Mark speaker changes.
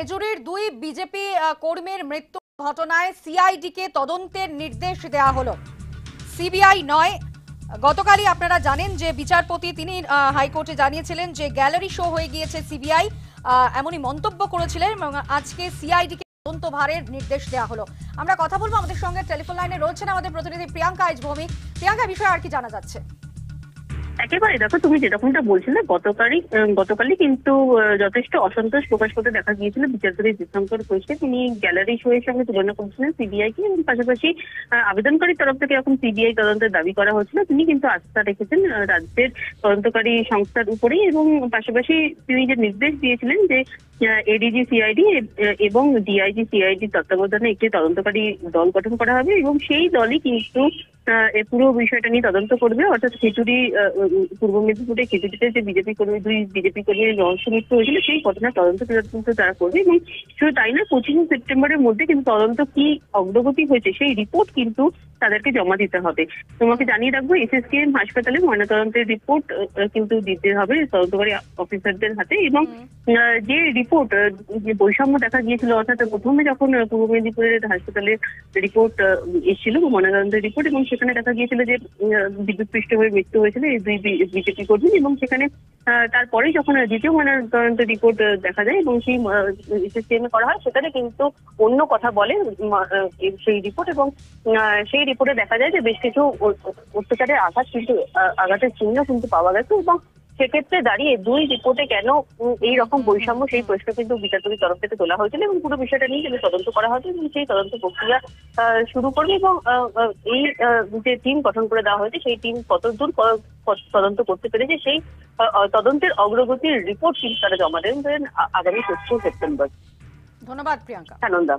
Speaker 1: খেজুরির দুই বিজেপি কর্মীর মৃত্যু ঘটনায় সিআইডিকে তদন্তের নির্দেশ দেওয়া হলো, সিবিআই নয়। গতকালই আপনারা জানেন যে বিচারপতি তিনি হাইকোর্টে জানিয়েছিলেন যে গ্যালারি শো হয়ে গিয়েছে সিবিআই, এমনই মন্তব্য করেছিলেন এবং আজকে সিআইডিকে তদন্তভারের নির্দেশ দেওয়া হলো। আমরা কথা বলবো, আমাদের সঙ্গে টেলিফোন লাইনে রয়েছেন আমাদের প্রতিনিধি প্রিয়াঙ্কা এইচ ভৌমিক। প্রিয়াঙ্কা, বিষয়ে আর কি জানা যাচ্ছে?
Speaker 2: একেবারে দেখো, তুমি যেরকমটা বলছিলে গতকালই কিন্তু যথেষ্ট অসন্তোষ প্রকাশ করতে দেখা গিয়েছিল বিচারপতি দীপঙ্কর ঘোষকে। তিনি গ্যালারি শো এর সঙ্গে তুলনা করছিলেন সিবিআই কে এবং পাশাপাশি আবেদনকারীর তরফ থেকে এখন সিবিআই তদন্তের দাবি করা হচ্ছিল। তিনি কিন্তু আস্থা রেখেছেন রাজ্যের তদন্তকারী সংস্থার উপরেই এবং পাশাপাশি তিনি যে নির্দেশ দিয়েছিলেন যে এডিজি সিআইডি এবং ডিআইজি সিআইডি তত্ত্বাবধানে একটি তদন্তকারী দল গঠন করা হবে এবং সেই দলই কিন্তু পুরো বিষয়টা নিয়ে তদন্ত করবে। অর্থাৎ খিচুড়ি পূর্ব মেদিনীপুরে খিচুড়িতে যে দুই বিজেপি কর্মীর রহস্য মৃত্যু হয়েছিল সেই ঘটনার তদন্ত তারা করবে এবং শুধু তাই না, 25 সেপ্টেম্বরের মধ্যে কিন্তু তদন্ত কি অগ্রগতি হয়েছে সেই রিপোর্ট কিন্তু তাদেরকে জমা দিতে হবে। তোমাকে জানিয়ে রাখবো, এসএসকেএম হাসপাতালে ময়নাতদন্তের রিপোর্ট কিন্তু দিতে হবে তদন্তকারী অফিসারদের হাতে এবং যে রিপোর্ট যে বৈষম্য দেখা গিয়েছিল, অর্থাৎ প্রথমে যখন পূর্ব মেদিনীপুরের হাসপাতালে রিপোর্ট এসেছিল ময়নাতদন্তের রিপোর্ট এবং সেখানে দেখা গিয়েছিল যে বিদ্যুৎপৃষ্ট হয়ে মৃত্যু হয়েছিল এই দুই বিজেপি কর্মী এবং সেখানে তারপরে যখন দ্বিতীয় ময়নাতদন্তের রিপোর্ট দেখা যায় এবং সেই এসএসকেএম করা হয়, সেখানে কিন্তু অন্য কথা বলে সেই রিপোর্ট এবং সেই রিপোর্টে দেখা যায় যে বেশ কিছু অত্যাচারের আঘাতের চিহ্ন কিন্তু পাওয়া গেছে এবং সেক্ষেত্রে দাঁড়িয়ে দুই রিপোর্টে কেন এই রকম বৈষম্য সেই প্রশ্ন কিন্তু বিচারপতির তরফ থেকে তোলা হয়েছিল এবং পুরো বিষয়টা নিয়ে কিন্তু তদন্ত করা হয়েছে এবং সেই তদন্ত প্রক্রিয়া শুরু করবে এবং এই যে টিম গঠন করে দেওয়া হয়েছে সেই টিম কতদূর তদন্ত করতে পেরেছে সেই তদন্তের অগ্রগতির রিপোর্ট কিন্তু তারা জমা দেবেন আগামী 25 সেপ্টেম্বর।
Speaker 1: ধন্যবাদ প্রিয়াঙ্কা।
Speaker 2: আনন্দা।